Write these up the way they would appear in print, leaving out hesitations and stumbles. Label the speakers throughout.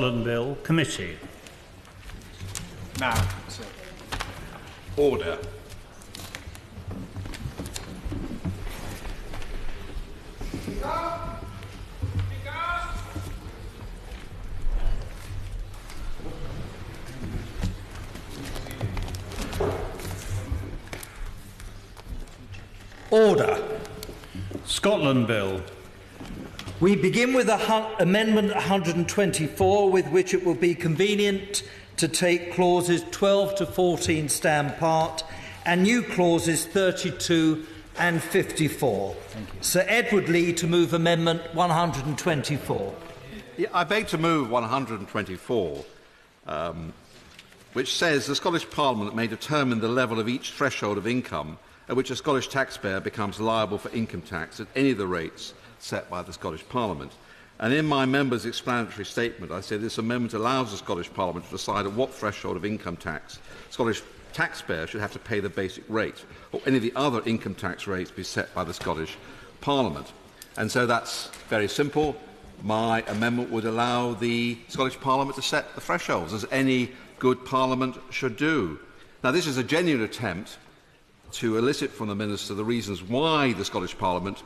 Speaker 1: Scotland Bill Committee.
Speaker 2: Now, sir.
Speaker 3: Order.
Speaker 1: Order. Scotland Bill.
Speaker 4: We begin with Amendment 124, with which it will be convenient to take clauses 12 to 14 stand part and new clauses 32 and 54. Sir Edward Leigh to move Amendment 124.
Speaker 3: Yeah, I beg to move 124, which says the Scottish Parliament may determine the level of each threshold of income at which a Scottish taxpayer becomes liable for income tax at any of the rates set by the Scottish Parliament. And in my member's explanatory statement, I say this amendment allows the Scottish Parliament to decide at what threshold of income tax Scottish taxpayers should have to pay the basic rate, or any of the other income tax rates be set by the Scottish Parliament. And so that's very simple. My amendment would allow the Scottish Parliament to set the thresholds, as any good Parliament should do. Now, this is a genuine attempt to elicit from the Minister the reasons why the Scottish Parliament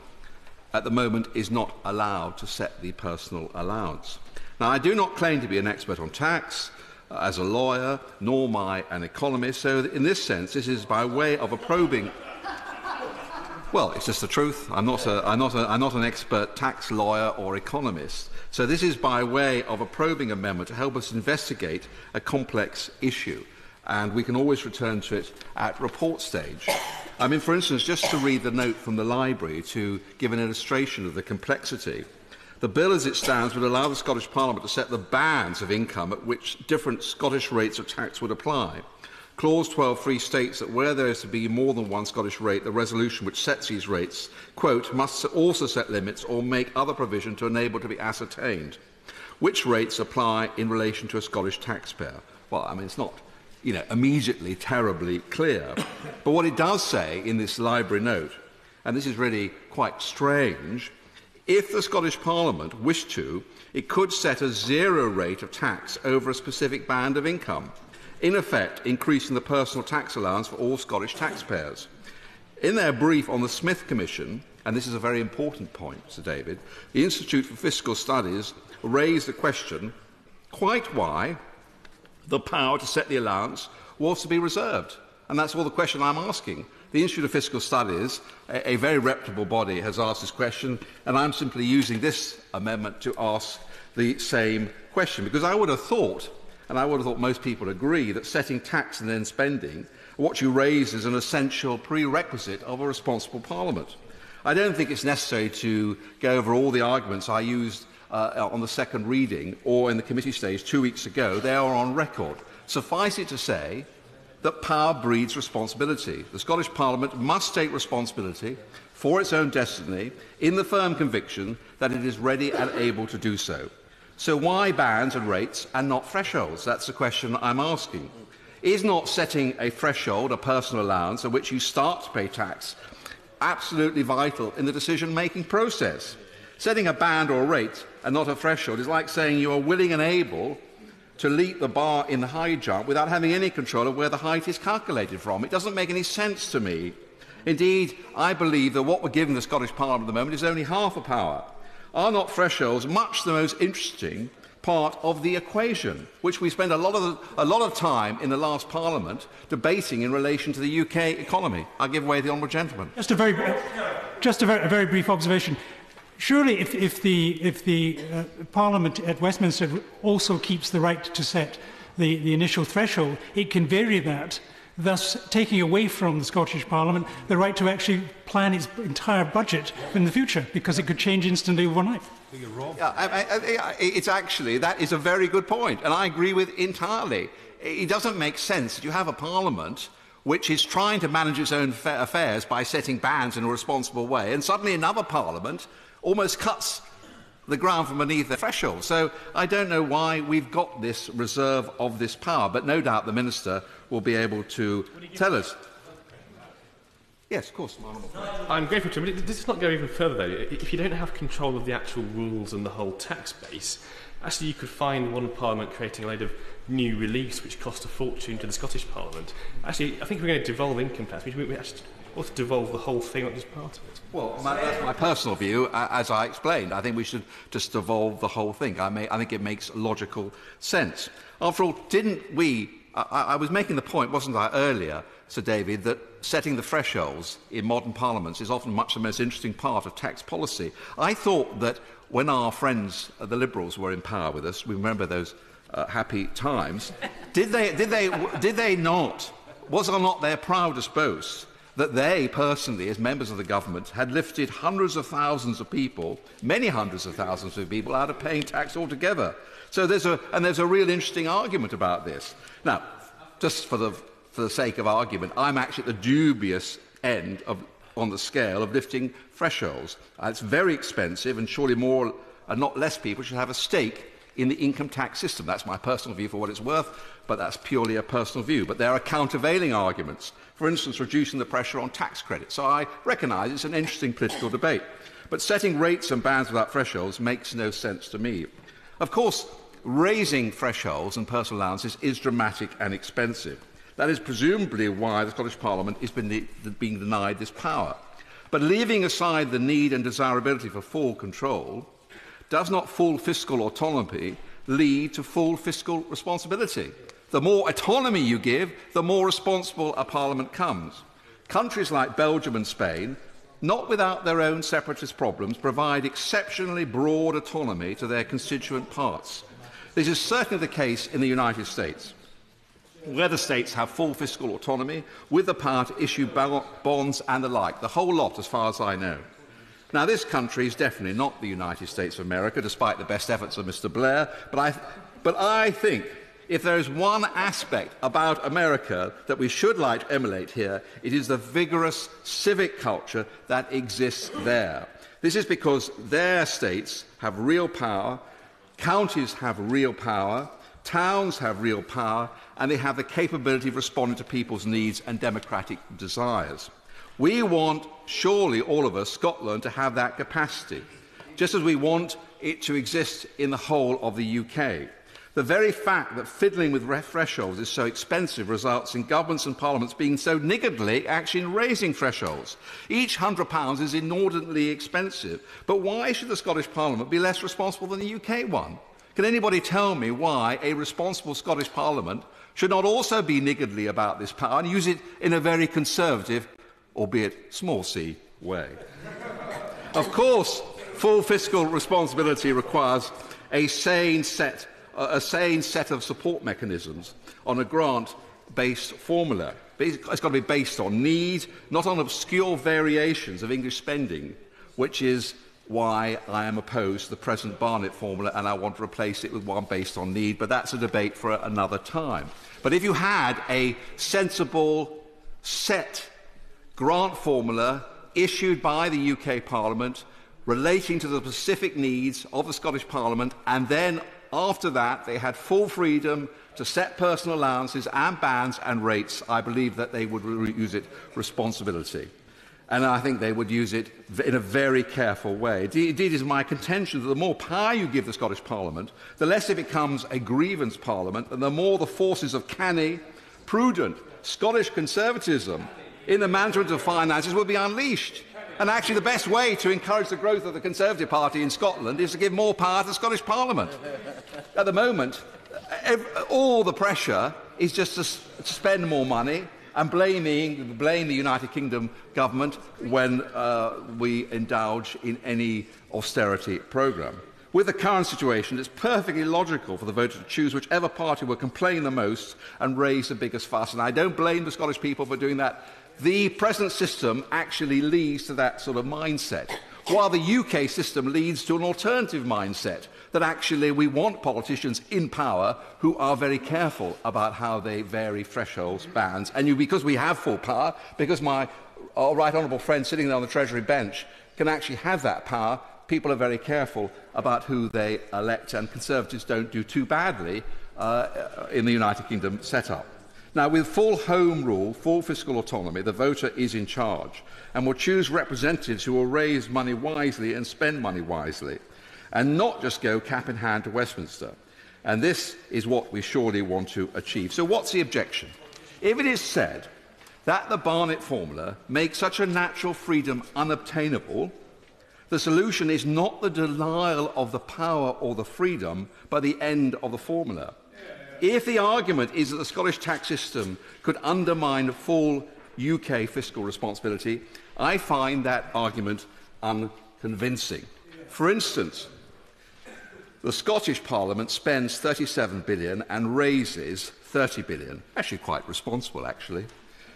Speaker 3: at the moment is not allowed to set the personal allowance. Now, I do not claim to be an expert on tax as a lawyer, nor am I an economist, so in this sense this is by way of a probing. Well, it's just the truth. I'm not an expert tax lawyer or economist. So this is by way of a probing amendment to help us investigate a complex issue. And we can always return to it at report stage. I mean, for instance, just to read the note from the library to give an illustration of the complexity. The bill as it stands would allow the Scottish Parliament to set the bands of income at which different Scottish rates of tax would apply. Clause 12.3 states that where there is to be more than one Scottish rate, the resolution which sets these rates, quote, must also set limits or make other provision to enable to be ascertained which rates apply in relation to a Scottish taxpayer. Well, I mean, it's not immediately terribly clear. But what it does say in this library note, and this is really quite strange, if the Scottish Parliament wished to, it could set a zero rate of tax over a specific band of income, in effect increasing the personal tax allowance for all Scottish taxpayers. In their brief on the Smith Commission, and this is a very important point, Sir David, the Institute for Fiscal Studies raised the question quite why the power to set the allowance was to be reserved. And that's all the question I'm asking. The Institute of Fiscal Studies, a very reputable body, has asked this question, and I'm simply using this amendment to ask the same question. Because I would have thought, and I would have thought most people agree, that setting tax and then spending, what you raise is an essential prerequisite of a responsible Parliament. I don't think it's necessary to go over all the arguments I used on the second reading or in the committee stage 2 weeks ago. They are on record. Suffice it to say that power breeds responsibility. The Scottish Parliament must take responsibility for its own destiny in the firm conviction that it is ready and able to do so. So why bands and rates and not thresholds? That's the question I'm asking. Is not setting a threshold, a personal allowance, at which you start to pay tax, absolutely vital in the decision-making process? Setting a band or rate and not a threshold is like saying you are willing and able to leap the bar in the high jump without having any control of where the height is calculated from. It doesn't make any sense to me. Indeed, I believe that what we're giving the Scottish Parliament at the moment is only half a power. Are not thresholds much the most interesting part of the equation, which we spent a lot of time in the last Parliament debating in relation to the UK economy? I give way to the honourable gentleman.
Speaker 2: Just a very brief observation. Surely, if the Parliament at Westminster also keeps the right to set the initial threshold, it can vary that, thus taking away from the Scottish Parliament the right to actually plan its entire budget in the future, because it could change instantly overnight.
Speaker 3: It's actually, that is a very good point, and I agree with entirely. It doesn't make sense that you have a Parliament which is trying to manage its own affairs by setting bans in a responsible way, and suddenly another Parliament almost cuts the ground from beneath the threshold. So I don't know why we've got this reserve of this power, but no doubt the Minister will be able to tell us. Yes, of course.
Speaker 5: I'm grateful to him. Does this not go even further, though? If you don't have control of the actual rules and the whole tax base, Actually, you could find one Parliament creating a load of new reliefs which cost a fortune to the Scottish Parliament. Actually, I think we're going to devolve income tax. We actually ought to devolve the whole thing, not just part of it.
Speaker 3: Well, that's my personal view. As I explained, I think we should just devolve the whole thing. I think it makes logical sense. After all, didn't we... I was making the point, wasn't I, earlier, Sir David, that setting the thresholds in modern parliaments is often much the most interesting part of tax policy. I thought that when our friends, the Liberals, were in power with us, we remember those happy times, did they not, was or not their proudest boast, that they personally, as members of the government, had lifted hundreds of thousands of people, many hundreds of thousands of people, out of paying tax altogether? So there's a real interesting argument about this. Now, just for the sake of argument, I'm actually at the dubious end on the scale of lifting thresholds. It's very expensive, and surely more and not less people should have a stake in the income tax system. That's my personal view for what it's worth, but that's purely a personal view. But there are countervailing arguments, for instance, reducing the pressure on tax credit. So I recognise it's an interesting political debate. But setting rates and bans without thresholds makes no sense to me. Of course, raising thresholds and personal allowances is dramatic and expensive. That is presumably why the Scottish Parliament is being denied this power. But leaving aside the need and desirability for full control, does not full fiscal autonomy lead to full fiscal responsibility? The more autonomy you give, the more responsible a parliament comes. Countries like Belgium and Spain, not without their own separatist problems, provide exceptionally broad autonomy to their constituent parts. This is certainly the case in the United States, where the states have full fiscal autonomy with the power to issue bonds and the like, the whole lot as far as I know. Now, this country is definitely not the United States of America, despite the best efforts of Mr. Blair, but I think if there is one aspect about America that we should like to emulate here, it is the vigorous civic culture that exists there. This is because their states have real power, counties have real power, towns have real power, and they have the capability of responding to people's needs and democratic desires. We want, surely all of us, Scotland, to have that capacity, just as we want it to exist in the whole of the UK. The very fact that fiddling with thresholds is so expensive results in governments and parliaments being so niggardly actually in raising thresholds. Each £100 is inordinately expensive. But why should the Scottish Parliament be less responsible than the UK one? Can anybody tell me why a responsible Scottish Parliament should not also be niggardly about this power and use it in a very conservative, albeit small c, way? Of course, full fiscal responsibility requires a sane set of support mechanisms on a grant-based formula. It's got to be based on need, not on obscure variations of English spending, which is why I am opposed to the present Barnett formula, and I want to replace it with one based on need, but that's a debate for another time. But if you had a sensible, set grant formula issued by the UK Parliament relating to the specific needs of the Scottish Parliament, and then after that they had full freedom to set personal allowances and bans and rates, I believe that they would use it responsibility. And I think they would use it in a very careful way. Indeed, it is my contention that the more power you give the Scottish Parliament, the less it becomes a grievance parliament, and the more the forces of canny, prudent Scottish conservatism in the management of finances will be unleashed. And actually the best way to encourage the growth of the Conservative Party in Scotland is to give more power to the Scottish Parliament. At the moment, all the pressure is just to spend more money and blame the United Kingdom government when we indulge in any austerity programme. With the current situation, it's perfectly logical for the voter to choose whichever party will complain the most and raise the biggest fuss. And I don't blame the Scottish people for doing that. The present system actually leads to that sort of mindset, while the UK system leads to an alternative mindset, that actually we want politicians in power who are very careful about how they vary thresholds, bans. And because we have full power, because my right honourable friend sitting there on the Treasury bench can actually have that power, people are very careful about who they elect, and Conservatives don't do too badly in the United Kingdom setup. Now, with full home rule, full fiscal autonomy, the voter is in charge and will choose representatives who will raise money wisely and spend money wisely. and not just go cap in hand to Westminster. And this is what we surely want to achieve. So what's the objection? If it is said that the Barnett formula makes such a natural freedom unobtainable, the solution is not the denial of the power or the freedom, but the end of the formula. If the argument is that the Scottish tax system could undermine full UK fiscal responsibility, I find that argument unconvincing. For instance, the Scottish Parliament spends 37 billion and raises 30 billion. Actually quite responsible, actually.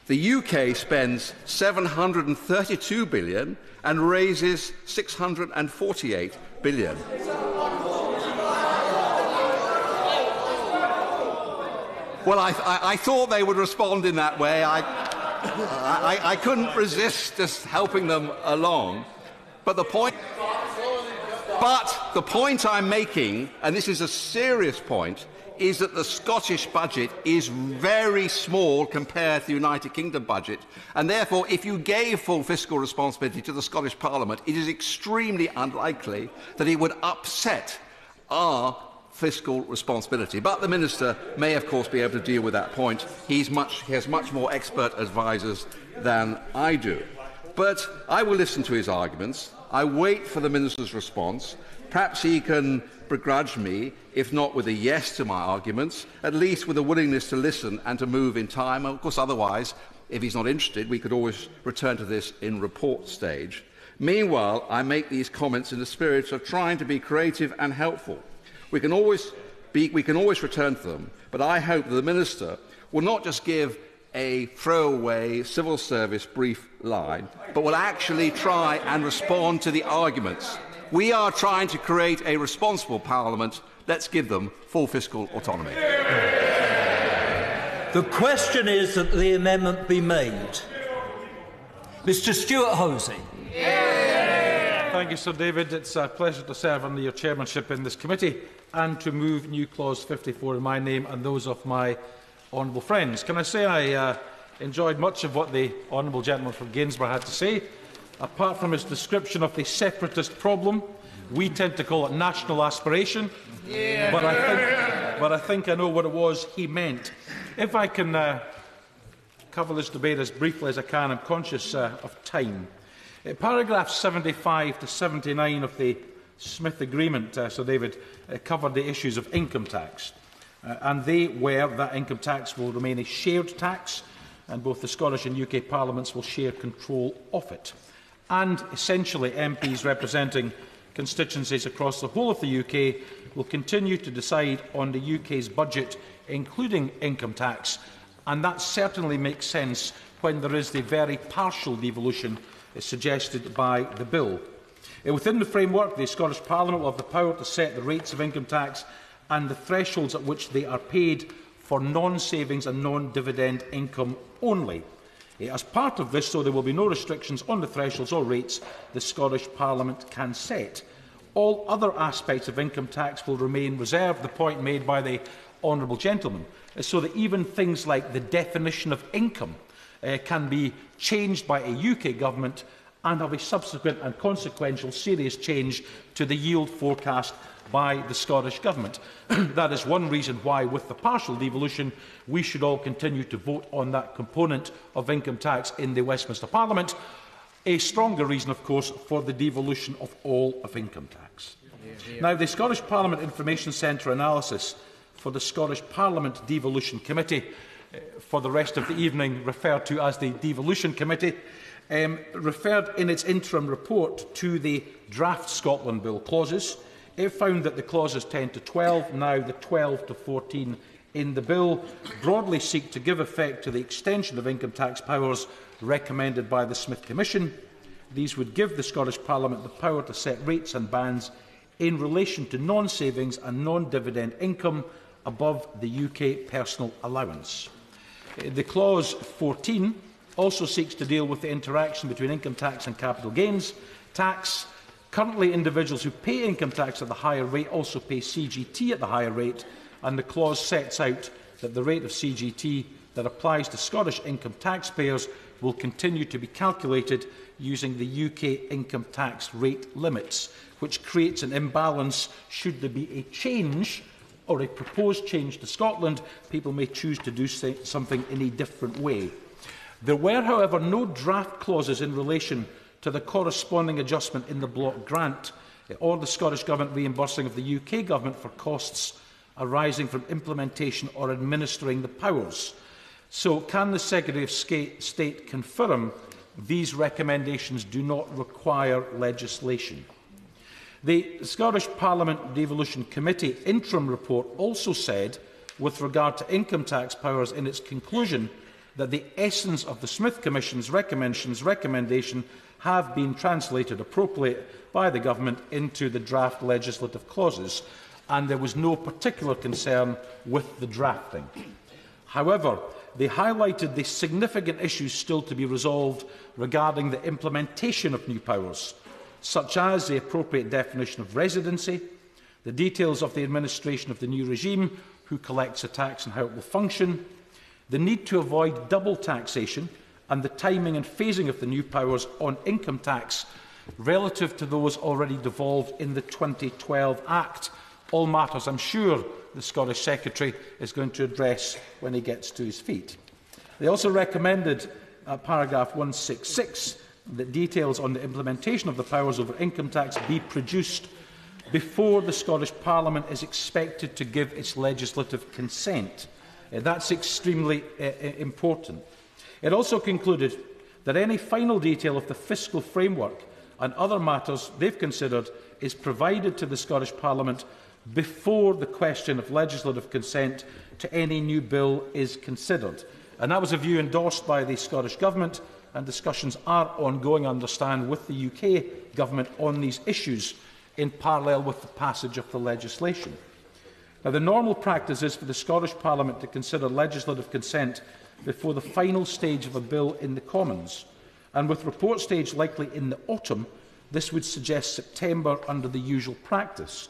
Speaker 3: The UK spends 732 billion and raises 648 billion. Well, I thought they would respond in that way. I couldn't resist just helping them along. But the point I'm making, and this is a serious point, is that the Scottish budget is very small compared to the United Kingdom budget, and therefore if you gave full fiscal responsibility to the Scottish Parliament, it is extremely unlikely that it would upset our fiscal responsibility. But the Minister may of course be able to deal with that point. He has much more expert advisers than I do. But I will listen to his arguments. I wait for the Minister's response. Perhaps he can begrudge me, if not with a yes to my arguments, at least with a willingness to listen and to move in time. Of course, otherwise, if he's not interested, we could always return to this in report stage. Meanwhile, I make these comments in the spirit of trying to be creative and helpful. We can always return to them, but I hope that the Minister will not just give a throwaway civil service brief line, but will actually try and respond to the arguments. We are trying to create a responsible Parliament. Let's give them full fiscal autonomy.
Speaker 4: The question is that the amendment be made. Mr Stewart Hosie.
Speaker 6: Thank you, Sir David. It's a pleasure to serve under your chairmanship in this committee and to move new clause 54 in my name and those of my honourable friends. Can I say I enjoyed much of what the honourable gentleman from Gainsborough had to say. Apart from his description of the separatist problem, we tend to call it national aspiration, but I think I know what it was he meant. If I can cover this debate as briefly as I can, I'm conscious of time. Paragraphs 75 to 79 of the Smith Agreement, Sir David, covered the issues of income tax, and they were that income tax will remain a shared tax, and both the Scottish and UK Parliaments will share control of it. And essentially MPs representing constituencies across the whole of the UK will continue to decide on the UK's budget, including income tax, and that certainly makes sense when there is the very partial devolution suggested by the bill. Within the framework, the Scottish Parliament will have the power to set the rates of income tax and the thresholds at which they are paid for non-savings and non-dividend income only. As part of this, though, there will be no restrictions on the thresholds or rates the Scottish Parliament can set. All other aspects of income tax will remain reserved, the point made by the honourable gentleman, so that even things like the definition of income can be changed by a UK government and have a subsequent and consequential serious change to the yield forecast by the Scottish Government. That is one reason why, with the partial devolution, we should all continue to vote on that component of income tax in the Westminster Parliament. A stronger reason, of course, for the devolution of all of income tax. Now, the Scottish Parliament Information Centre analysis for the Scottish Parliament Devolution Committee, for the rest of the evening referred to as the Devolution Committee, referred in its interim report to the draft Scotland Bill clauses. It found that the clauses 10 to 12, now the 12 to 14 in the bill, broadly seek to give effect to the extension of income tax powers recommended by the Smith Commission. These would give the Scottish Parliament the power to set rates and bands in relation to non-savings and non-dividend income above the UK personal allowance. The clause 14 also seeks to deal with the interaction between income tax and capital gains tax. Currently, individuals who pay income tax at the higher rate also pay CGT at the higher rate, and the clause sets out that the rate of CGT that applies to Scottish income taxpayers will continue to be calculated using the UK income tax rate limits, which creates an imbalance should there be a change or a proposed change to Scotland. People may choose to do something in a different way. There were, however, no draft clauses in relation to the corresponding adjustment in the block grant or the Scottish Government reimbursing of the UK Government for costs arising from implementation or administering the powers. So, can the Secretary of State confirm these recommendations do not require legislation? The Scottish Parliament Devolution Committee interim report also said, with regard to income tax powers in its conclusion, that the essence of the Smith Commission's recommendation have been translated appropriately by the Government into the draft legislative clauses, and there was no particular concern with the drafting. However, they highlighted the significant issues still to be resolved regarding the implementation of new powers, such as the appropriate definition of residency, the details of the administration of the new regime, who collects a tax and how it will function, the need to avoid double taxation, and the timing and phasing of the new powers on income tax relative to those already devolved in the 2012 Act. All matters, I'm sure, the Scottish Secretary is going to address when he gets to his feet. They also recommended, paragraph 166, that details on the implementation of the powers over income tax be produced before the Scottish Parliament is expected to give its legislative consent. That's extremely important. It also concluded that any final detail of the fiscal framework and other matters they've considered is provided to the Scottish Parliament before the question of legislative consent to any new bill is considered. And that was a view endorsed by the Scottish Government, and discussions are ongoing, I understand, with the UK Government on these issues in parallel with the passage of the legislation. Now, the normal practice is for the Scottish Parliament to consider legislative consent before the final stage of a bill in the Commons, and with report stage likely in the autumn, this would suggest September under the usual practice.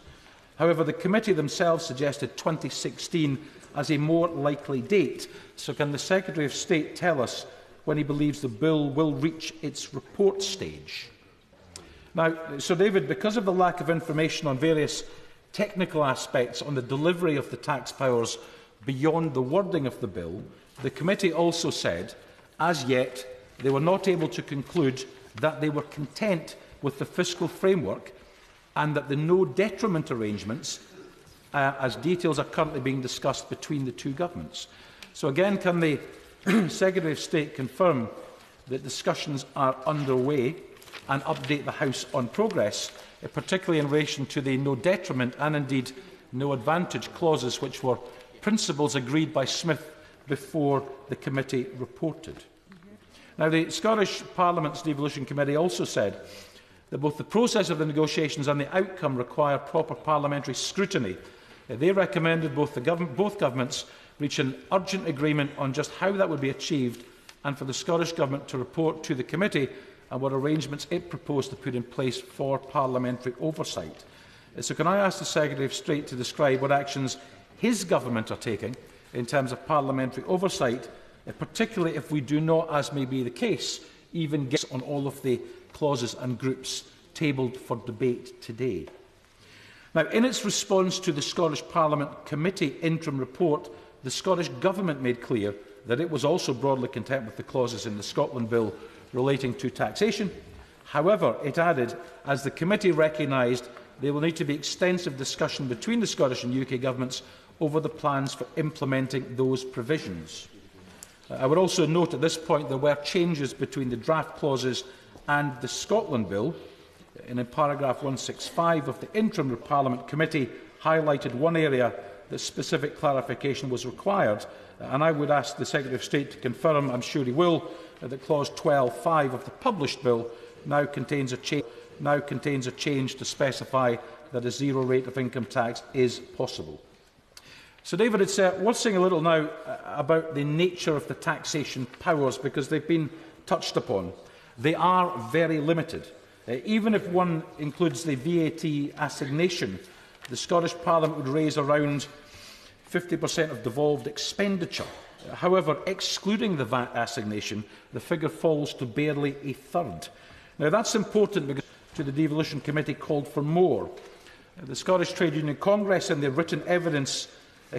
Speaker 6: However, the committee themselves suggested 2016 as a more likely date. So can the Secretary of State tell us when he believes the bill will reach its report stage? Now, Sir David, because of the lack of information on various technical aspects on the delivery of the tax powers beyond the wording of the bill, the committee also said, as yet, they were not able to conclude that they were content with the fiscal framework and that the no detriment arrangements, as details are currently being discussed between the two governments. So again, can the Secretary of State confirm that discussions are underway and update the House on progress, particularly in relation to the no detriment and indeed no advantage clauses, which were principles agreed by Smith before the committee reported? Now, the Scottish Parliament's Devolution Committee also said that both the process of the negotiations and the outcome require proper parliamentary scrutiny. They recommended both governments reach an urgent agreement on just how that would be achieved, and for the Scottish Government to report to the committee and what arrangements it proposed to put in place for parliamentary oversight. So can I ask the Secretary of State to describe what actions his government are taking in terms of parliamentary oversight, particularly if we do not, as may be the case, even get on all of the clauses and groups tabled for debate today? Now, in its response to the Scottish Parliament Committee interim report, the Scottish Government made clear that it was also broadly content with the clauses in the Scotland Bill relating to taxation. However, it added, as the committee recognised, there will need to be extensive discussion between the Scottish and UK governments over the plans for implementing those provisions. I would also note at this point there were changes between the draft clauses and the Scotland Bill. In paragraph 165 of the interim Parliament Committee highlighted one area that specific clarification was required, and I would ask the Secretary of State to confirm, I'm sure he will, that clause 12(5) of the published bill now contains a change to specify that a zero rate of income tax is possible. So, David, it's worth saying a little now about the nature of the taxation powers, because they've been touched upon. They are very limited. Even if one includes the VAT assignation, the Scottish Parliament would raise around 50% of devolved expenditure. However, excluding the VAT assignation, the figure falls to barely a third. Now, that's important because the Devolution Committee called for more. The Scottish Trade Union Congress, in their written evidence,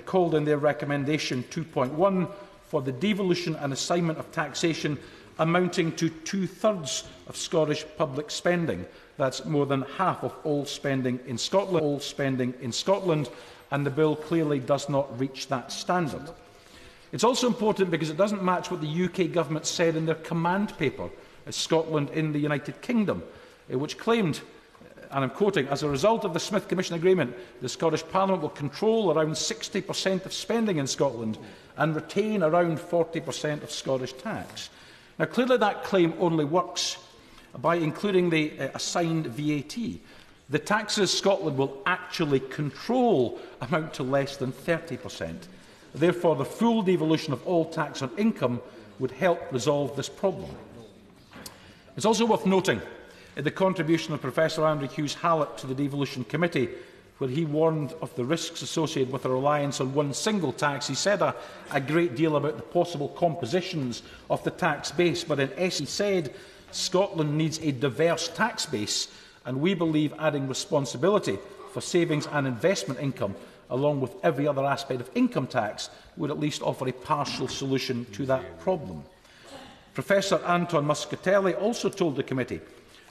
Speaker 6: called in their recommendation 2.1 for the devolution and assignment of taxation amounting to 2/3 of Scottish public spending. That's more than half of all spending in Scotland, and the bill clearly does not reach that standard. It's also important because it doesn't match what the UK government said in their command paper, Scotland in the United Kingdom, which claimed, and I'm quoting, as a result of the Smith Commission agreement, the Scottish Parliament will control around 60% of spending in Scotland and retain around 40% of Scottish tax. Now, clearly that claim only works by including the assigned VAT. The taxes Scotland will actually control amount to less than 30%. Therefore, the full devolution of all tax on income would help resolve this problem. It's also worth noting the contribution of Professor Andrew Hughes-Hallett to the Devolution Committee, where he warned of the risks associated with a reliance on one single tax. He said a great deal about the possible compositions of the tax base, but in essence he said Scotland needs a diverse tax base, and we believe adding responsibility for savings and investment income, along with every other aspect of income tax, would at least offer a partial solution to that problem. Professor Anton Muscatelli also told the committee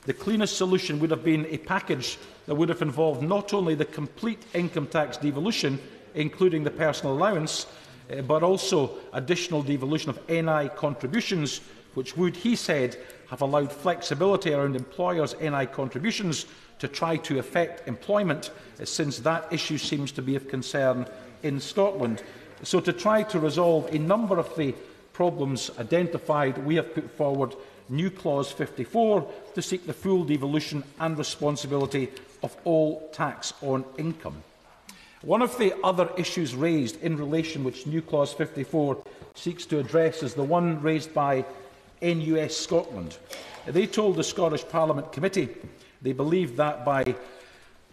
Speaker 6: the cleanest solution would have been a package that would have involved not only the complete income tax devolution, including the personal allowance, but also additional devolution of NI contributions, which would, he said, have allowed flexibility around employers' NI contributions to try to affect employment, since that issue seems to be of concern in Scotland. So, to try to resolve a number of the problems identified, we have put forward new Clause 54 to seek the full devolution and responsibility of all tax on income. One of the other issues raised in relation which new Clause 54 seeks to address is the one raised by NUS Scotland. They told the Scottish Parliament Committee they believed that by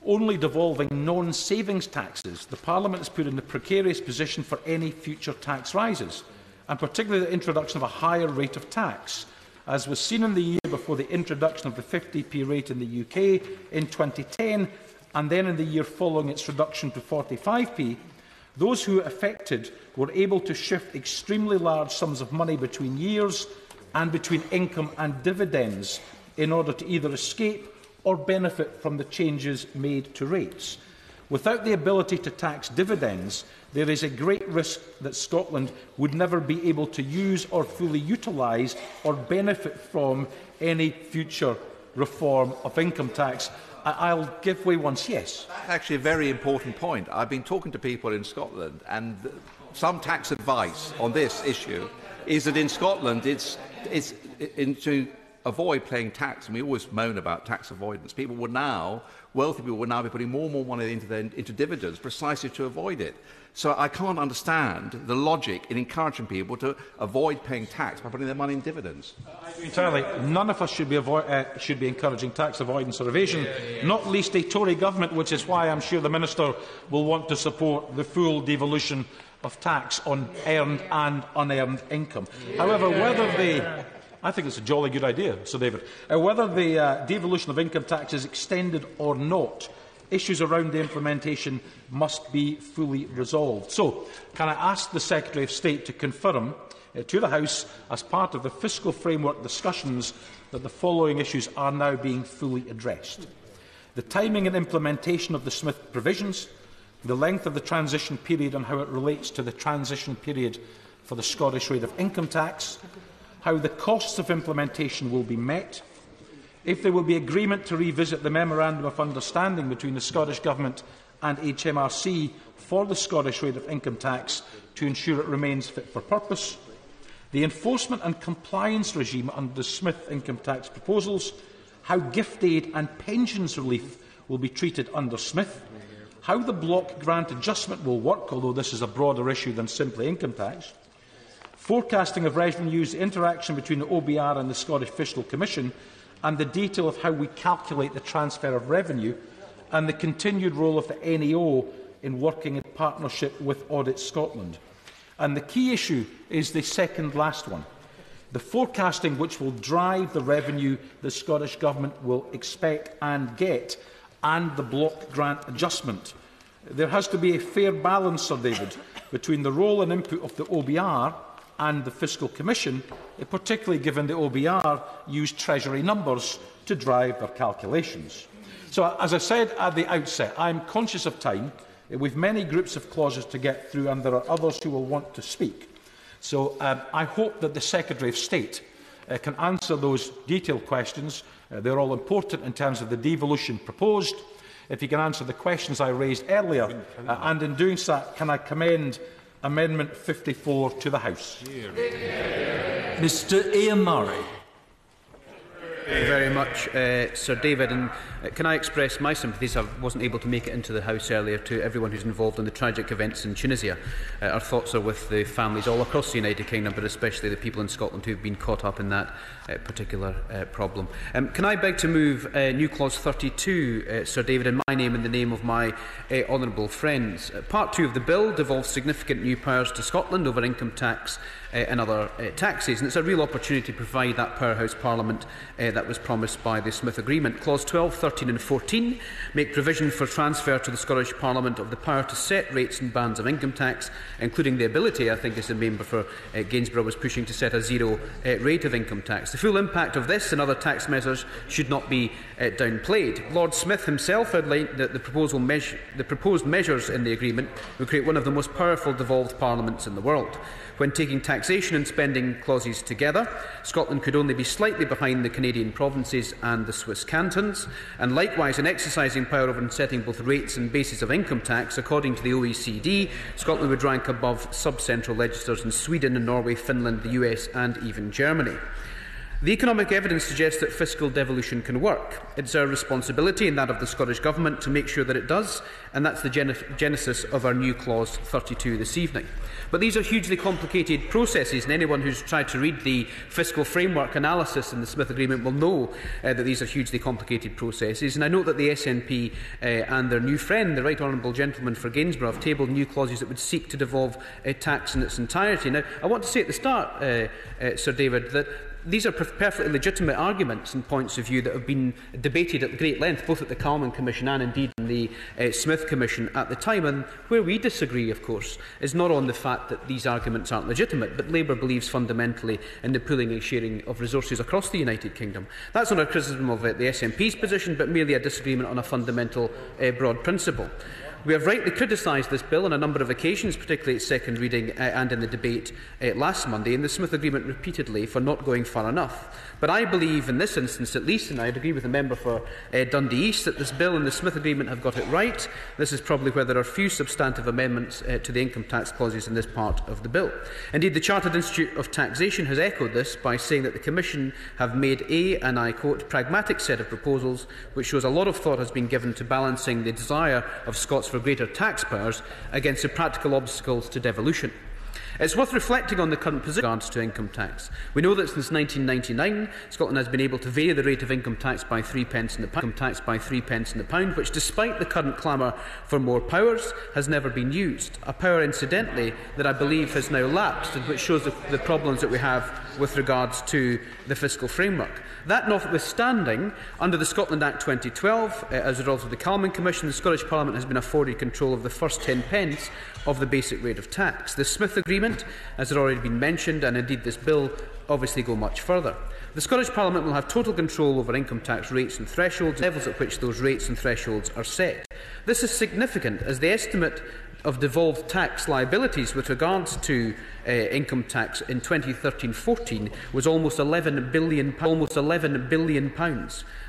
Speaker 6: only devolving non-savings taxes, the Parliament is put in a precarious position for any future tax rises, and particularly the introduction of a higher rate of tax, as was seen in the year before the introduction of the 50p rate in the UK in 2010, and then in the year following its reduction to 45p. Those who were affected were able to shift extremely large sums of money between years and between income and dividends in order to either escape or benefit from the changes made to rates. Without the ability to tax dividends, there is a great risk that Scotland would never be able to use or fully utilise or benefit from any future reform of income tax. I'll give way once, yes.
Speaker 3: That's actually a very important point. I've been talking to people in Scotland, and some tax advice on this issue is that in Scotland to avoid paying tax, and we always moan about tax avoidance, wealthy people would now be putting more and more money into dividends precisely to avoid it. So I can't understand the logic in encouraging people to avoid paying tax by putting their money in dividends.
Speaker 6: Entirely. None of us should be encouraging tax avoidance or evasion, not least a Tory government, which is why I'm sure the Minister will want to support the full devolution of tax on earned and unearned income. However, I think it's a jolly good idea, Sir David. Whether the devolution of income tax is extended or not, issues around the implementation must be fully resolved. So, can I ask the Secretary of State to confirm to the House, as part of the fiscal framework discussions, that the following issues are now being fully addressed: the timing and implementation of the Smith provisions, the length of the transition period and how it relates to the transition period for the Scottish rate of income tax, how the costs of implementation will be met, if there will be agreement to revisit the Memorandum of Understanding between the Scottish Government and HMRC for the Scottish rate of income tax to ensure it remains fit for purpose, the enforcement and compliance regime under the Smith income tax proposals, how gift aid and pensions relief will be treated under Smith, how the block grant adjustment will work, although this is a broader issue than simply income tax, forecasting of revenues, interaction between the OBR and the Scottish Fiscal Commission, and the detail of how we calculate the transfer of revenue, and the continued role of the NAO in working in partnership with Audit Scotland. And the key issue is the second last one, the forecasting which will drive the revenue the Scottish Government will expect and get, and the block grant adjustment. There has to be a fair balance, Sir David, between the role and input of the OBR and the Fiscal Commission, particularly given the OBR used Treasury numbers to drive their calculations. So, as I said at the outset, I am conscious of time. We have many groups of clauses to get through, and there are others who will want to speak. So I hope that the Secretary of State can answer those detailed questions. They're all important in terms of the devolution proposed. If he can answer the questions I raised earlier, and in doing so, can I commend Amendment 54 to the House?
Speaker 4: Mr Ian Murray.
Speaker 7: Thank you very much, Sir David. And can I express my sympathies? I wasn't able to make it into the House earlier, to everyone who's involved in the tragic events in Tunisia. Our thoughts are with the families all across the United Kingdom, but especially the people in Scotland who have been caught up in that particular problem. Can I beg to move new clause 32, Sir David, in my name and the name of my honourable friends? Part 2 of the bill devolves significant new powers to Scotland over income tax and other taxes, and it's a real opportunity to provide that powerhouse parliament that was promised by the Smith Agreement. Clause 12, 13 and 14 make provision for transfer to the Scottish Parliament of the power to set rates and bands of income tax, including the ability, I think as the member for Gainsborough was pushing, to set a zero rate of income tax. The full impact of this and other tax measures should not be downplayed. Lord Smith himself outlined that the proposed measures in the agreement will create one of the most powerful devolved parliaments in the world. When taking taxation and spending clauses together, Scotland could only be slightly behind the Canadian provinces and the Swiss cantons, and likewise in exercising power over setting both rates and bases of income tax, according to the OECD, Scotland would rank above sub-central legislators in Sweden, Norway, Finland, the US and even Germany. The economic evidence suggests that fiscal devolution can work. It's our responsibility and that of the Scottish Government to make sure that it does, and that's the genesis of our new clause 32 this evening. But these are hugely complicated processes, and anyone who's tried to read the fiscal framework analysis in the Smith Agreement will know that these are hugely complicated processes. And I note that the SNP and their new friend, the Right Honourable Gentleman for Gainsborough, have tabled new clauses that would seek to devolve tax in its entirety. Now, I want to say at the start, Sir David, that these are perfectly legitimate arguments and points of view that have been debated at great length, both at the Calman Commission and indeed in the Smith Commission at the time. And where we disagree, of course, is not on the fact that these arguments aren't legitimate, but Labour believes fundamentally in the pooling and sharing of resources across the United Kingdom. That's not a criticism of the SNP's position, but merely a disagreement on a fundamental broad principle. We have rightly criticised this bill on a number of occasions, particularly at second reading and in the debate last Monday, in the Smith Agreement repeatedly, for not going far enough. But I believe in this instance at least, and I would agree with the member for Dundee East, that this bill and the Smith Agreement have got it right. This is probably where there are few substantive amendments to the income tax clauses in this part of the bill. Indeed, the Chartered Institute of Taxation has echoed this by saying that the Commission have made a, and I quote, pragmatic set of proposals which shows a lot of thought has been given to balancing the desire of Scots for greater tax powers against the practical obstacles to devolution. It's worth reflecting on the current position with regards to income tax. We know that since 1999, Scotland has been able to vary the rate of income tax by 3 pence in the pound, which, despite the current clamour for more powers, has never been used. A power, incidentally, that I believe has now lapsed, and which shows the problems that we have with regards to the fiscal framework. That notwithstanding, under the Scotland Act 2012, as a result of the Calman Commission, the Scottish Parliament has been afforded control of the first 10 pence of the basic rate of tax. The Smith Agreement, as has already been mentioned, and indeed this bill, obviously go much further. The Scottish Parliament will have total control over income tax rates and thresholds, levels at which those rates and thresholds are set. This is significant, as the estimate of devolved tax liabilities with regards to income tax in 2013-14 was almost £11 billion.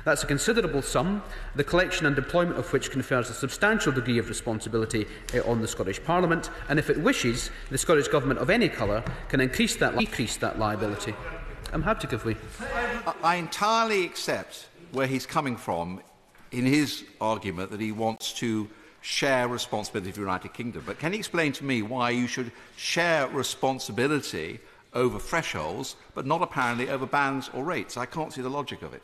Speaker 7: That's a considerable sum, the collection and deployment of which confers a substantial degree of responsibility on the Scottish Parliament, and if it wishes, the Scottish Government of any colour can decrease that liability. I'm happy to give way.
Speaker 3: I entirely accept where he's coming from in his argument that he wants to share responsibility for the United Kingdom. But can you explain to me why you should share responsibility over thresholds, but not apparently over bands or rates? I can't see the logic of it.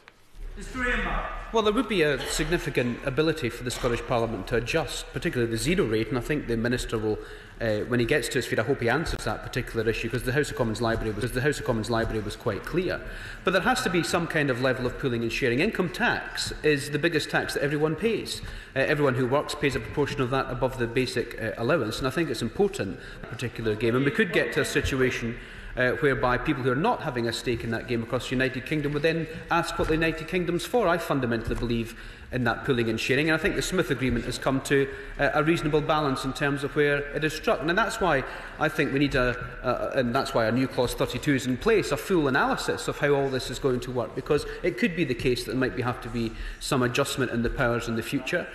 Speaker 7: Well, there would be a significant ability for the Scottish Parliament to adjust, particularly the zero rate, and I think the Minister will when he gets to his feet, I hope he answers that particular issue, because the House of Commons Library was quite clear. But there has to be some kind of level of pooling and sharing. Income tax is the biggest tax that everyone pays. Everyone who works pays a proportion of that above the basic allowance, and I think it's important, a particular game. And we could get to a situation whereby people who are not having a stake in that game across the United Kingdom would then ask what the United Kingdom's for. I fundamentally believe in that pooling and sharing, and I think the Smith Agreement has come to a reasonable balance in terms of where it is struck. And that's why I think we need and that's why our new Clause 32 is in place, a full analysis of how all this is going to work, because it could be the case that there might have to be some adjustment in the powers in the future.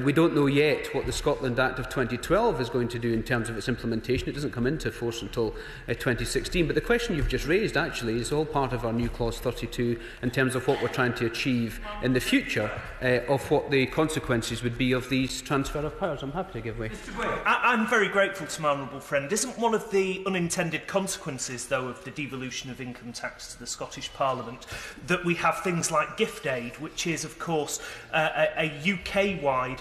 Speaker 7: We don't know yet what the Scotland Act of 2012 is going to do in terms of its implementation. It doesn't come into force until 2016. But the question you've just raised actually is all part of our new Clause 32 in terms of what we're trying to achieve in the future of what the consequences would be of these transfer of powers. I'm happy to give way.
Speaker 8: I'm very grateful to my honourable friend. Isn't one of the unintended consequences, though, of the devolution of income tax to the Scottish Parliament that we have things like gift aid, which is, of course, a UK-wide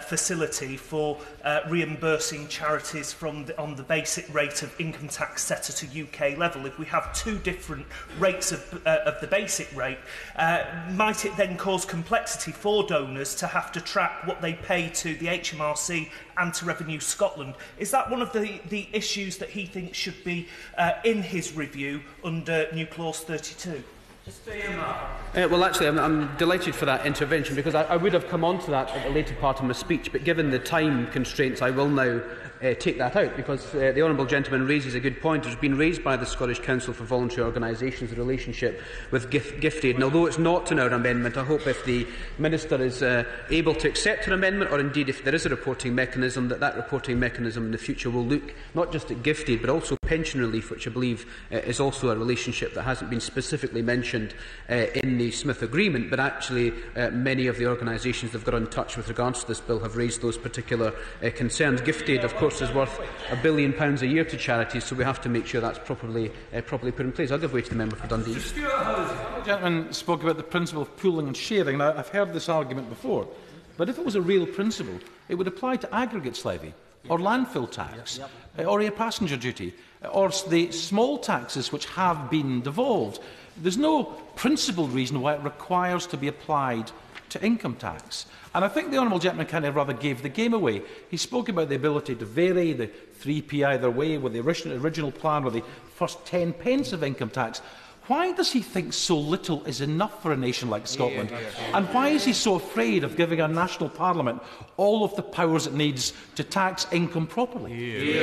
Speaker 8: facility for reimbursing charities on the basic rate of income tax set at a UK level? If we have two different rates of the basic rate, might it then cause complexity for donors to have to track what they pay to the HMRC and to Revenue Scotland? Is that one of the issues that he thinks should be in his review under new Clause 32?
Speaker 7: Well, actually, I'm delighted for that intervention, because I would have come on to that at the later part of my speech, but given the time constraints, I will now take that out, because the honourable gentleman raises a good point. It has been raised by the Scottish Council for Voluntary Organisations, the relationship with gift aid. And although it's not in our amendment, I hope if the Minister is able to accept her amendment, or indeed if there is a reporting mechanism, that reporting mechanism in the future will look not just at gift aid, but also pension relief, which I believe is also a relationship that hasn't been specifically mentioned in the Smith Agreement, but actually many of the organisations that have got in touch with regards to this bill have raised those particular concerns. Gift aid, of course, is worth £1 billion a year to charities, so we have to make sure that's properly put in place. I'll give way to the member for Dundee.
Speaker 6: The gentleman spoke about the principle of pooling and sharing. Now, I've heard this argument before, but if it was a real principle, it would apply to aggregates levy, or landfill tax, or air passenger duty, or the small taxes which have been devolved. There's no principled reason why it requires to be applied to income tax. And I think the honourable gentleman kind of rather gave the game away. He spoke about the ability to vary the 3p either way with the original plan with the first 10 pence of income tax. Why does he think so little is enough for a nation like Scotland? And why is he so afraid of giving our national parliament all of the powers it needs to tax income properly?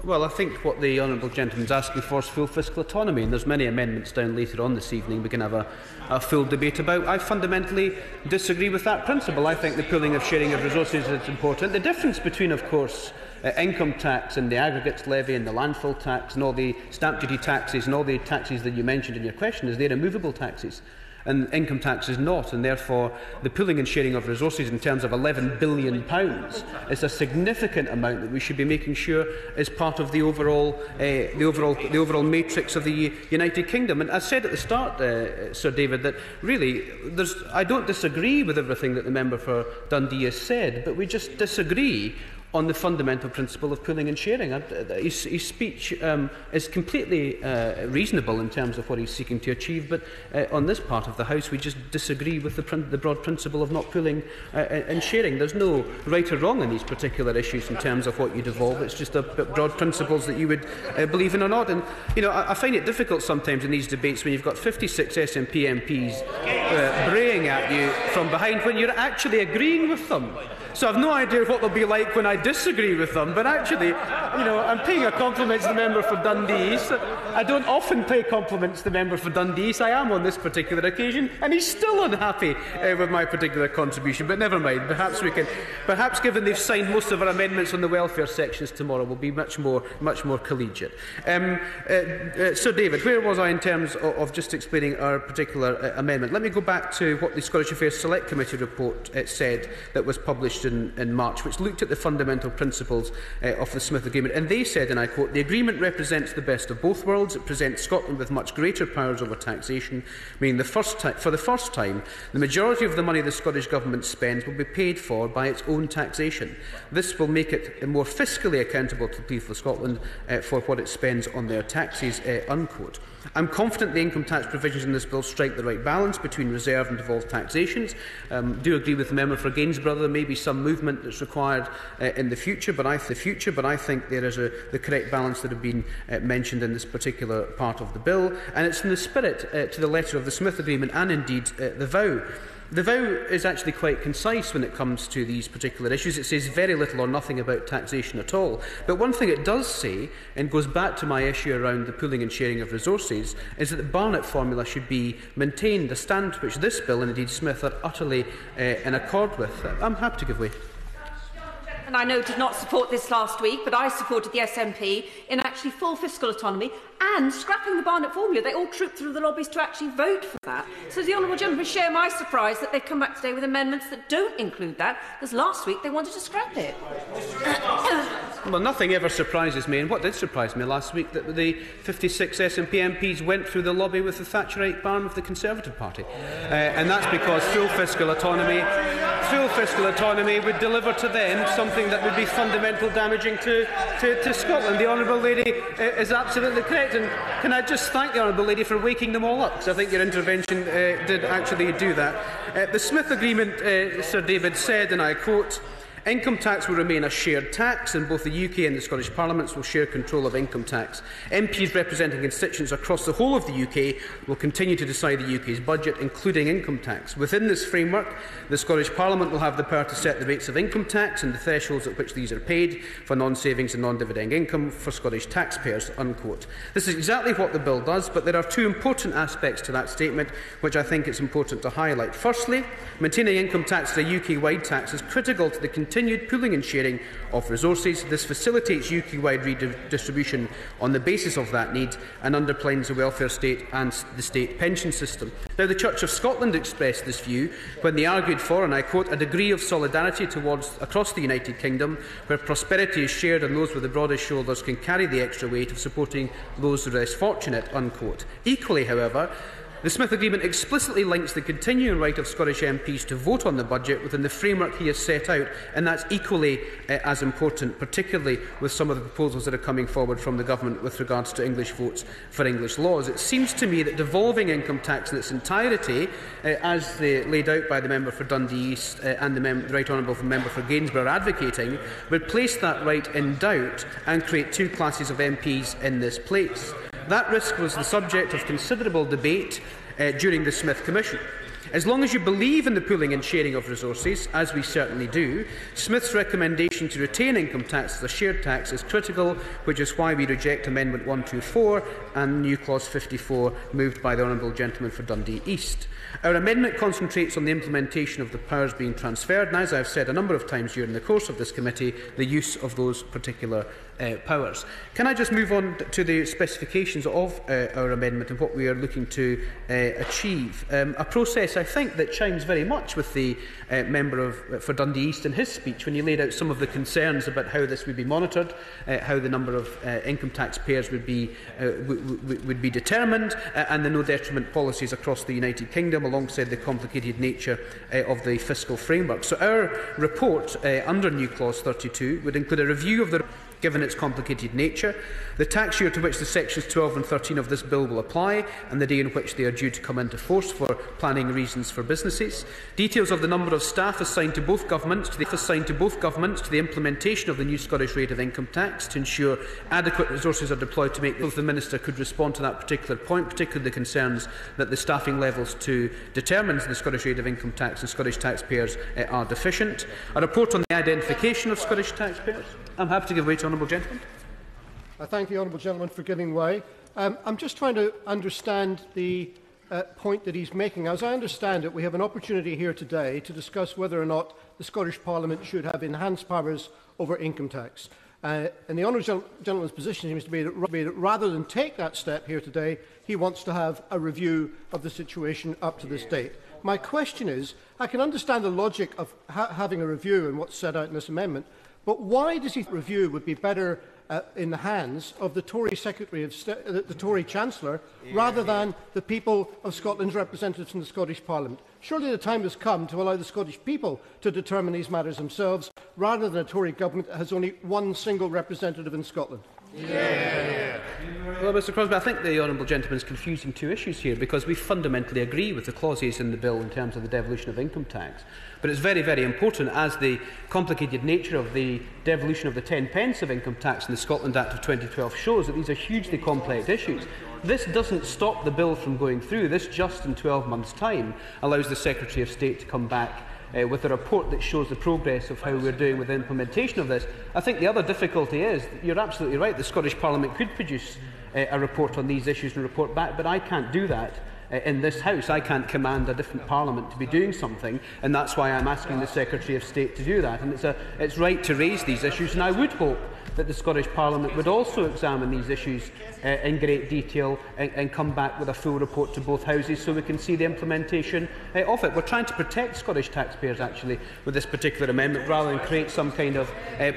Speaker 7: Well, I think what the honourable gentleman is asking for is full fiscal autonomy, and there's many amendments down later on this evening we can have a full debate about. I fundamentally disagree with that principle. I think the pooling of sharing of resources is important. The difference between, of course, income tax and the aggregates levy and the landfill tax and all the stamp duty taxes and all the taxes that you mentioned in your question is they're immovable taxes. And income tax is not, and therefore the pooling and sharing of resources in terms of £11 billion is a significant amount that we should be making sure is part of the overall matrix of the United Kingdom. And I said at the start, Sir David, that really I don't disagree with everything that the member for Dundee has said, but we just disagree on the fundamental principle of pooling and sharing. His speech is completely reasonable in terms of what he's seeking to achieve, but on this part of the House we just disagree with the broad principle of not pooling and sharing. There's no right or wrong in these particular issues in terms of what you devolve. It's just broad principles that you would believe in or not. And I find it difficult sometimes in these debates when you've got 56 SNP MPs braying at you from behind when you're actually agreeing with them. So I've no idea what they'll be like when I disagree with them, but actually, I'm paying a compliment to the member for Dundee. So I don't often pay compliments to the member for Dundee, so I am on this particular occasion, and he's still unhappy with my particular contribution, but never mind. Perhaps given they've signed most of our amendments on the welfare sections tomorrow, we'll be much more collegiate. Sir David, where was I in terms of just explaining our particular amendment? Let me go back to what the Scottish Affairs Select Committee report said that was published in March, which looked at the fundamental principles of the Smith Agreement. And they said, and I quote, "The agreement represents the best of both worlds. It presents Scotland with much greater powers over taxation, meaning for the first time, the majority of the money the Scottish Government spends will be paid for by its own taxation. This will make it more fiscally accountable to the people of Scotland for what it spends on their taxes." Unquote. I'm confident the income tax provisions in this bill strike the right balance between reserved and devolved taxations. Do agree with the member for Gainsborough. There may be some movement that's required in the future, but I think there is the correct balance that have been mentioned in this particular part of the bill, and it's in the spirit to the letter of the Smith Agreement and indeed the vow. The vow is actually quite concise when it comes to these particular issues. It says very little or nothing about taxation at all. But one thing it does say, and goes back to my issue around the pooling and sharing of resources, is that the Barnett formula should be maintained, a stand which this bill and indeed Smith are utterly in accord with. I'm happy to give way.
Speaker 9: And I know did not support this last week, but I supported the SNP in actually full fiscal autonomy and scrapping the Barnett formula. They all trooped through the lobbies to actually vote for that. So does the honourable gentleman share my surprise that they've come back today with amendments that don't include that, because last week they wanted to scrap it?
Speaker 7: Well, nothing ever surprises me, and what did surprise me last week, that the 56 SNP MPs went through the lobby with the Thatcherite arm of the Conservative Party. And that's because full fiscal autonomy would deliver to them something that would be fundamental damaging to Scotland. The Honourable Lady is absolutely correct. And can I just thank the Honourable Lady for waking them all up, because I think your intervention did actually do that. The Smith Agreement, Sir David said, and I quote, "Income tax will remain a shared tax, and both the UK and the Scottish Parliaments will share control of income tax. MPs representing constituents across the whole of the UK will continue to decide the UK's budget, including income tax. Within this framework, the Scottish Parliament will have the power to set the rates of income tax and the thresholds at which these are paid for non-savings and non-dividend income for Scottish taxpayers." Unquote. This is exactly what the bill does, but there are two important aspects to that statement which I think it's important to highlight. Firstly, maintaining income tax as a UK-wide tax is critical to the continued pooling and sharing of resources. This facilitates UK-wide redistribution on the basis of that need and underpins the welfare state and the state pension system. Now, the Church of Scotland expressed this view when they argued for, and I quote, "a degree of solidarity across the United Kingdom where prosperity is shared and those with the broadest shoulders can carry the extra weight of supporting those less fortunate." Unquote. Equally, however, the Smith Agreement explicitly links the continuing right of Scottish MPs to vote on the budget within the framework he has set out, and that's equally as important, particularly with some of the proposals that are coming forward from the Government with regards to English votes for English laws. It seems to me that devolving income tax in its entirety, as laid out by the member for Dundee East and the Right Honourable member for Gainsborough advocating, would place that right in doubt and create two classes of MPs in this place. That risk was the subject of considerable debate during the Smith Commission. As long as you believe in the pooling and sharing of resources, as we certainly do, Smith's recommendation to retain income tax as a shared tax is critical, which is why we reject Amendment 124 and new Clause 54 moved by the Honourable Gentleman for Dundee East. Our amendment concentrates on the implementation of the powers being transferred, and as I have said a number of times during the course of this committee, the use of those particular powers. Can I just move on to the specifications of our amendment and what we are looking to achieve? A process, I think, that chimes very much with the member for Dundee East in his speech when he laid out some of the concerns about how this would be monitored, how the number of income taxpayers would be determined, and the no detriment policies across the United Kingdom, alongside the complicated nature of the fiscal framework. So our report under new Clause 32 would include a review of the given its complicated nature, the tax year to which the sections 12 and 13 of this bill will apply, and the day in which they are due to come into force for planning reasons for businesses, details of the number of staff assigned to both governments to the implementation of the new Scottish rate of income tax to ensure adequate resources are deployed to make the Minister could respond to that particular point, particularly the concerns that the staffing levels to determine the Scottish rate of income tax and Scottish taxpayers are deficient, a report on the identification of Scottish taxpayers. I'm happy to give way to Honourable Gentleman.
Speaker 10: I thank the Honourable Gentleman for giving way. I'm just trying to understand the point that he's making. As I understand it, we have an opportunity here today to discuss whether or not the Scottish Parliament should have enhanced powers over income tax. And the Honourable Gentleman's position seems to be that rather than take that step here today, he wants to have a review of the situation up to this date. My question is, I can understand the logic of having a review and what's set out in this amendment, but why does he think review would be better in the hands of the Tory Secretary of the Tory Chancellor, rather than the people of Scotland's representatives in the Scottish Parliament? Surely the time has come to allow the Scottish people to determine these matters themselves, rather than a Tory government that has only one single representative in Scotland.
Speaker 7: Well, Mr Crosby, I think the honourable gentleman is confusing two issues here, because we fundamentally agree with the clauses in the bill in terms of the devolution of income tax. But it's very, very important, as the complicated nature of the devolution of the 10 pence of income tax in the Scotland Act of 2012 shows, that these are hugely complex issues. This doesn't stop the bill from going through. This, just in 12 months' time, allows the Secretary of State to come back with a report that shows the progress of how we're doing with the implementation of this. I think the other difficulty is, you're absolutely right, the Scottish Parliament could produce a report on these issues and report back, but I can't do that in this House. I can't command a different Parliament to be doing something, and that's why I'm asking the Secretary of State to do that. And it's right to raise these issues, and I would hope that the Scottish Parliament would also examine these issues in great detail and come back with a full report to both Houses, so we can see the implementation of it. We're trying to protect Scottish taxpayers, actually, with this particular amendment, rather than create some kind of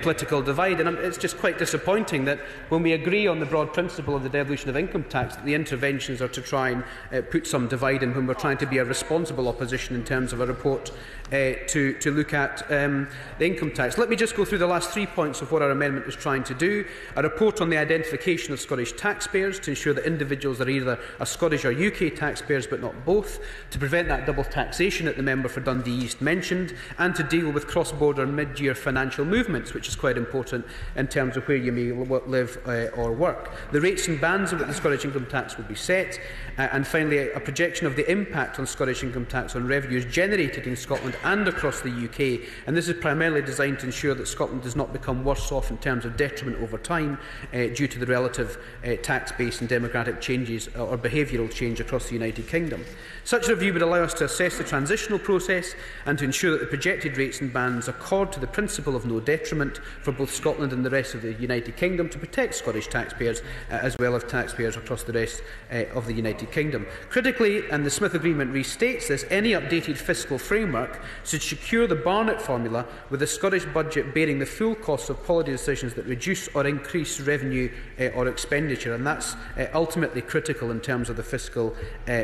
Speaker 7: political divide. And it's just quite disappointing that when we agree on the broad principle of the devolution of income tax, that the interventions are to try and put some divide in, when we're trying to be a responsible opposition in terms of a report to look at the income tax. Let me just go through the last 3 points of what our amendment is trying to do. A report on the identification of Scottish taxpayers, to ensure that individuals are either a Scottish or UK taxpayers, but not both, to prevent that double taxation that the member for Dundee East mentioned, and to deal with cross-border mid-year financial movements, which is quite important in terms of where you may live or work. The rates and bands of the Scottish income tax will be set, and finally a projection of the impact on Scottish income tax on revenues generated in Scotland and across the UK, and this is primarily designed to ensure that Scotland does not become worse off in terms of detriment over time due to the relative tax base and demographic changes or behavioural change across the United Kingdom. Such a review would allow us to assess the transitional process and to ensure that the projected rates and bands accord to the principle of no detriment for both Scotland and the rest of the United Kingdom, to protect Scottish taxpayers as well as taxpayers across the rest of the United Kingdom. Critically, and the Smith Agreement restates this, any updated fiscal framework should secure the Barnett formula, with the Scottish budget bearing the full cost of policy decisions that reduce or increase revenue or expenditure, and that's ultimately critical in terms of the fiscal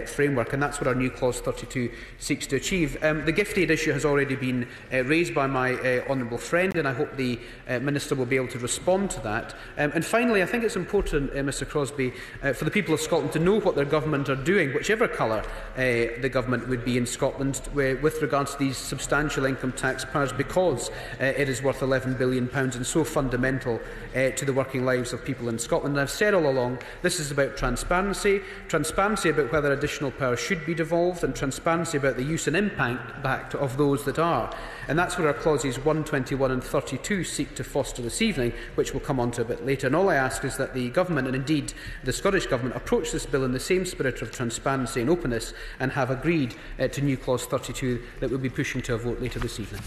Speaker 7: framework, and that's what our new Clause 32 seeks to achieve. The gift aid issue has already been raised by my honourable friend, and I hope the Minister will be able to respond to that. And finally, I think it's important, Mr Crosby, for the people of Scotland to know what their government are doing, whichever colour the government would be in Scotland, with regards to these substantial income tax powers, because it is worth £11 billion and so fundamental to the working lives of people in Scotland. And I've said all along, this is about transparency about whether additional powers should be devolved, and transparency about the use and impact of those that are. And that's what our clauses 121 and 32 seek to foster this evening, which we'll come on to a bit later. And all I ask is that the Government, and indeed the Scottish Government, approach this bill in the same spirit of transparency and openness, and have agreed to new Clause 32 that we'll be pushing to a vote later this evening.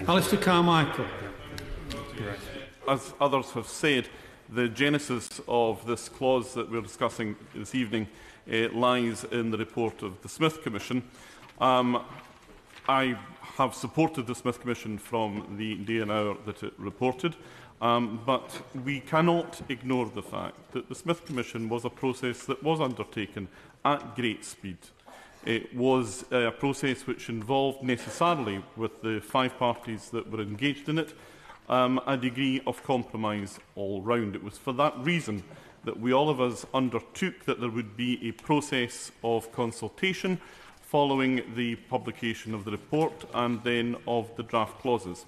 Speaker 2: Alistair Carmichael.
Speaker 11: As others have said, the genesis of this clause that we're discussing this evening lies in the report of the Smith Commission. I have supported the Smith Commission from the day and hour that it reported, but we cannot ignore the fact that the Smith Commission was a process that was undertaken at great speed. It was a process which involved necessarily, with the 5 parties that were engaged in it, a degree of compromise all round. It was for that reason that we all of us undertook that there would be a process of consultation following the publication of the report and then of the draft clauses.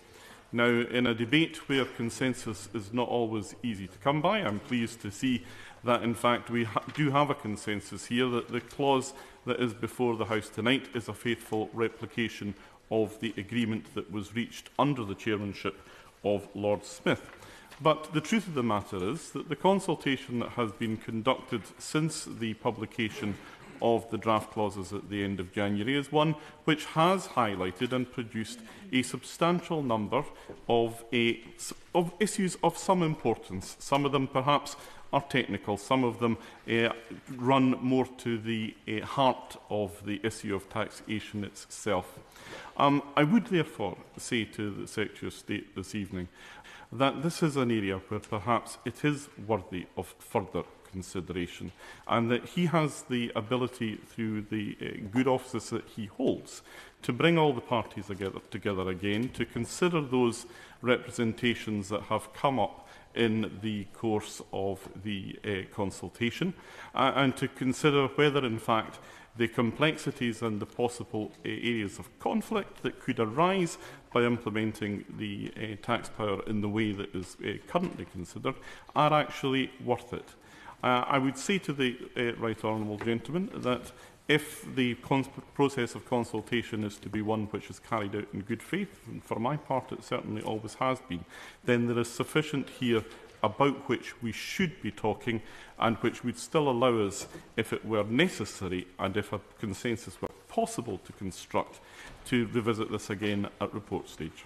Speaker 11: Now, in a debate where consensus is not always easy to come by, I'm pleased to see that, in fact, we do have a consensus here that the clause that is before the House tonight is a faithful replication of the agreement that was reached under the chairmanship of Lord Smith. But the truth of the matter is that the consultation that has been conducted since the publication of the draft clauses at the end of January is one which has highlighted and produced a substantial number of issues of some importance, some of them perhaps are technical. Some of them run more to the heart of the issue of taxation itself. I would therefore say to the Secretary of State this evening that this is an area where perhaps it is worthy of further consideration, and that he has the ability, through the good offices that he holds, to bring all the parties together again, to consider those representations that have come up in the course of the consultation, and to consider whether, in fact, the complexities and the possible areas of conflict that could arise by implementing the tax power in the way that is currently considered are actually worth it. I would say to the Right Honourable Gentleman that if the process of consultation is to be one which is carried out in good faith, and for my part it certainly always has been, then there is sufficient here about which we should be talking and which would still allow us, if it were necessary and if a consensus were possible to construct, to revisit this again at report stage.